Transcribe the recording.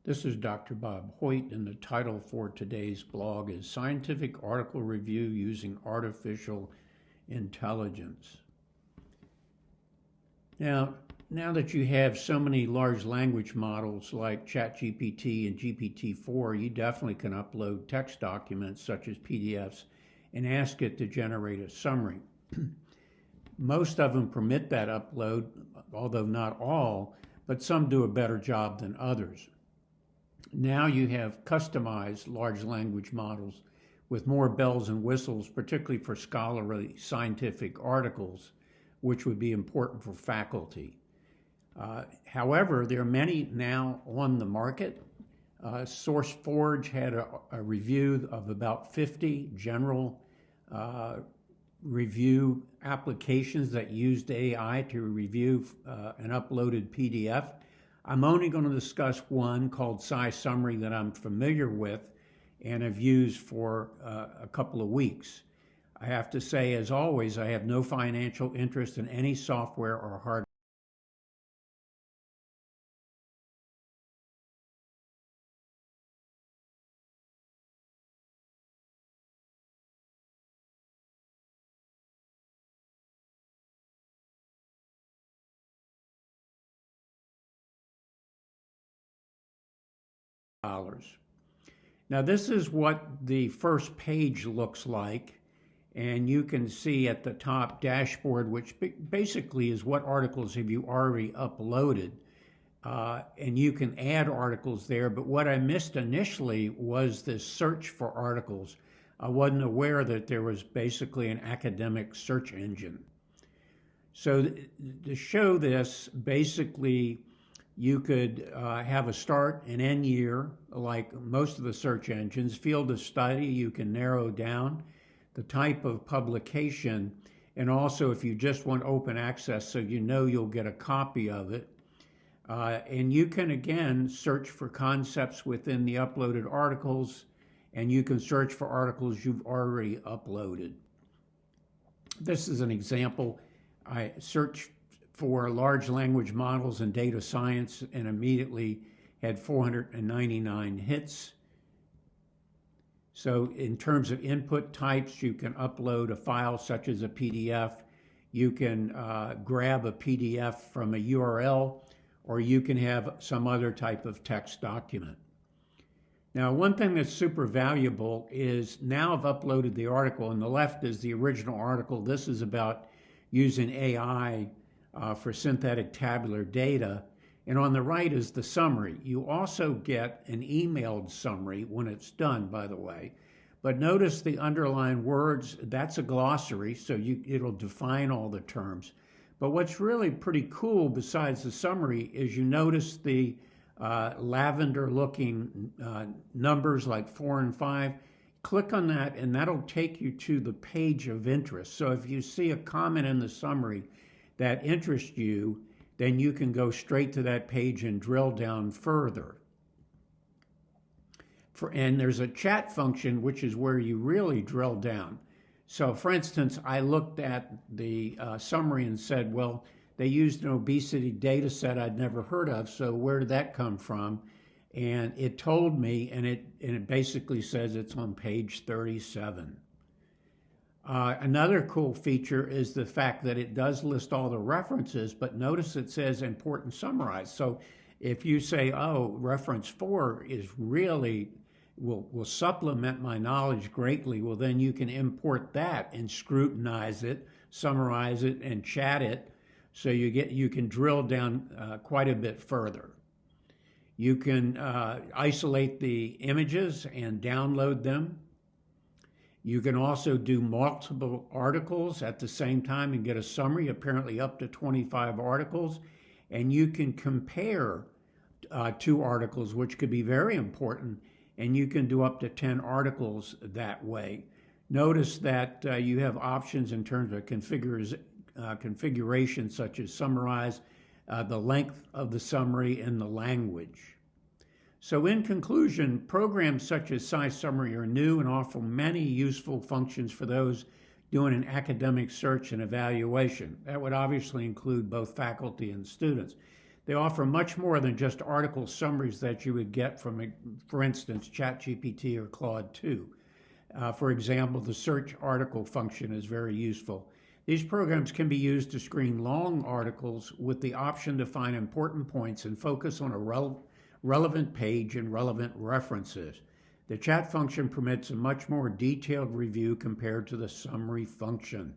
This is Dr. Bob Hoyt, and the title for today's blog is Scientific Article Review Using Artificial Intelligence. Now that you have so many large language models like ChatGPT and GPT-4, you definitely can upload text documents such as PDFs and ask it to generate a summary. Most of them permit that upload, although not all, but some do a better job than others. Now you have customized large language models with more bells and whistles, particularly for scholarly scientific articles, which would be important for faculty. However, there are many now on the market. SourceForge had a review of about 50 general review applications that used AI to review an uploaded PDF. I'm only going to discuss one called SciSummary that I'm familiar with and have used for a couple of weeks. I have to say, as always, I have no financial interest in any software or hardware. Now this is what the first page looks like, and you can see at the top dashboard, which basically is what articles have you already uploaded, and you can add articles there. But what I missed initially was this search for articles. I wasn't aware that there was basically an academic search engine. So to show this, basically you could have a start and end year, like most of the search engines. Field of study, you can narrow down the type of publication, and also if you just want open access so you know you'll get a copy of it. And you can again search for concepts within the uploaded articles, and you can search for articles you've already uploaded. This is an example. I searched for large language models and data science and immediately had 499 hits. So in terms of input types, you can upload a file such as a PDF. You can grab a PDF from a URL, or you can have some other type of text document. Now, one thing that's super valuable is now I've uploaded the article. On the left is the original article. This is about using AI for synthetic tabular data. And on the right is the summary. You also get an emailed summary when it's done, by the way. But notice the underlined words, that's a glossary, so it'll define all the terms. But what's really pretty cool besides the summary is you notice the lavender looking numbers like 4 and 5. Click on that and that'll take you to the page of interest. So if you see a comment in the summary that interests you, then you can go straight to that page and drill down further. And there's a chat function, which is where you really drill down. So for instance, I looked at the summary and said, well, they used an obesity data set I'd never heard of, so where did that come from? And it told me, and it basically says it's on page 37. Another cool feature is the fact that it does list all the references, but notice it says important summarized. So if you say, oh, reference 4 is really, will supplement my knowledge greatly, well, then you can import that and scrutinize it, summarize it, and chat it, so you can drill down quite a bit further. You can isolate the images and download them. You can also do multiple articles at the same time and get a summary, apparently up to 25 articles. And you can compare two articles, which could be very important, and you can do up to 10 articles that way. Notice that you have options in terms of configuration, such as summarize, the length of the summary, and the language. So in conclusion, programs such as SciSummary are new and offer many useful functions for those doing an academic search and evaluation. That would obviously include both faculty and students. They offer much more than just article summaries that you would get from, for instance, ChatGPT or Claude 2. For example, the search article function is very useful. These programs can be used to screen long articles with the option to find important points and focus on a relevant page and relevant references. The chat function permits a much more detailed review compared to the summary function.